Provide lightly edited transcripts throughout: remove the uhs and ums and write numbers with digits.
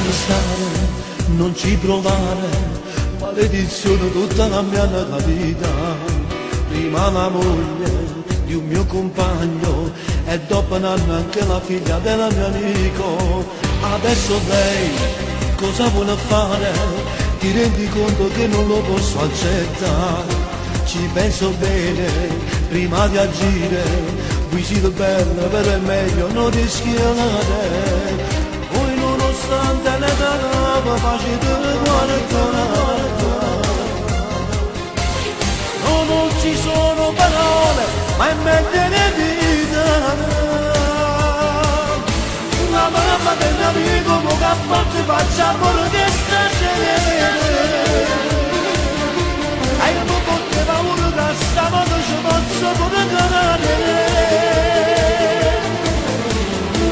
lasciami stare, non ci provare, maledizione tutta la mia vita. Prima la moglie di un mio compagno e dopo un anno anche la figlia del mio amico. Adesso lei cosa vuole fare? Ti rendi conto che non lo posso accettare? Ci penso bene prima di agire, qui si bella però è meglio non rischiare. Poi nonostante le parole facile guardare, no, non ci sono parole, ma è meglio evitare. La mamma dell'amico mo che a volte faccia amore che stasera. Hai un po' di paura che stavolta ci posso pure cadere.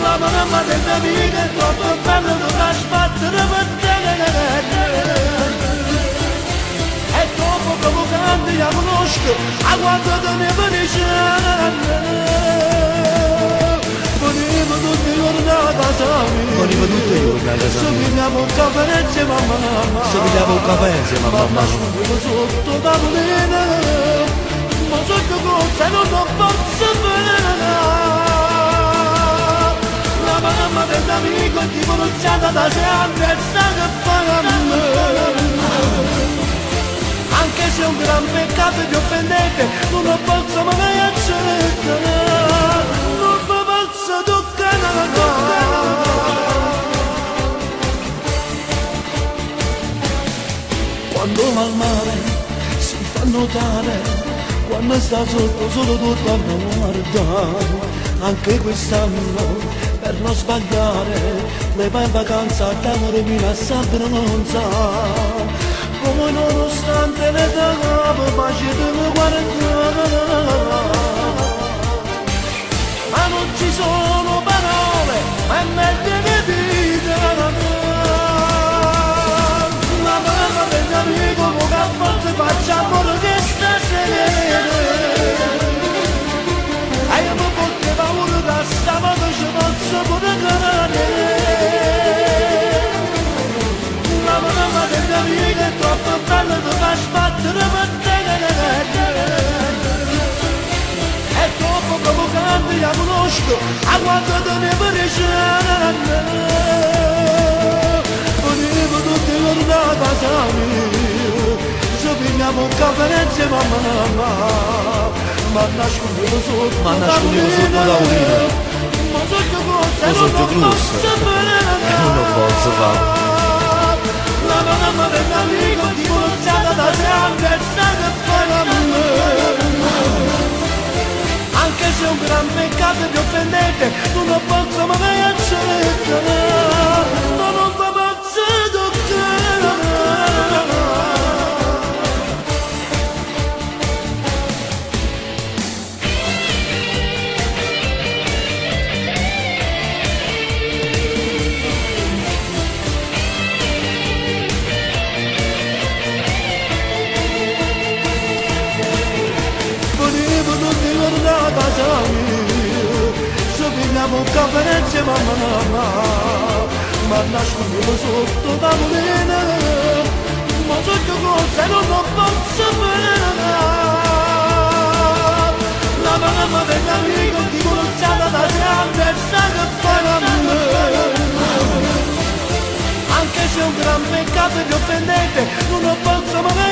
La mamma dell'amico è troppo bella da sbattere per te. E dopo provocante la conosco, a quanto te ne Venivo tutti i giorni a casa mia. Venivo tutti i giorni a casa mia. Somigliamo un caffè insieme a mamma. Somigliamo un caffè insieme a mamma. Ma scuola sotto tavolino, ma sotto cose non ho posso vedere. La mamma dell'amico è divorziata da sempre e sa che fa a me. Anche se è un gran peccato vi offendete, non lo posso mai accettare. Non lo posso toccare. Quando va al mare si fa notare, quando sta sotto solo tutto a guardare. Anche quest'anno per non sbagliare le vai in vacanza a Taormina a Sabronza. Come nonostante le capo facete guardare. Ma non ci sono parole, ma è meglio che dite. La mamma dell'amico mo che a volte faccia amore che stasera. E io mi porto paura da stavolta ci posso pure cadere. La mamma dell'amico è troppo bella da sbattere per te. E dopo provocante la conosco, a quanto te ne piace. Venivo tutti i giorni a casa mia, ci pigliamo un caffè insieme a mamma. Ma nascondevo sotto tavolino, ma sotto cose non posso vedere. Non lo posso fare. La mamma dell'amico divorziata da sempre e sa che fa a me. Anche se è un gran peccato vi offendete, non lo posso mai accettare. Ma non lo posso toccare. A casa mia, ci pigliamo un caffè insieme a mamma. Ma nascondevo sotto tavolino, ma sotto cose non lo posso vedere. La mamma dell'amico divorziata da sempre e sa che fa a me. Anche se è un gran peccato vi offendete, non lo posso mai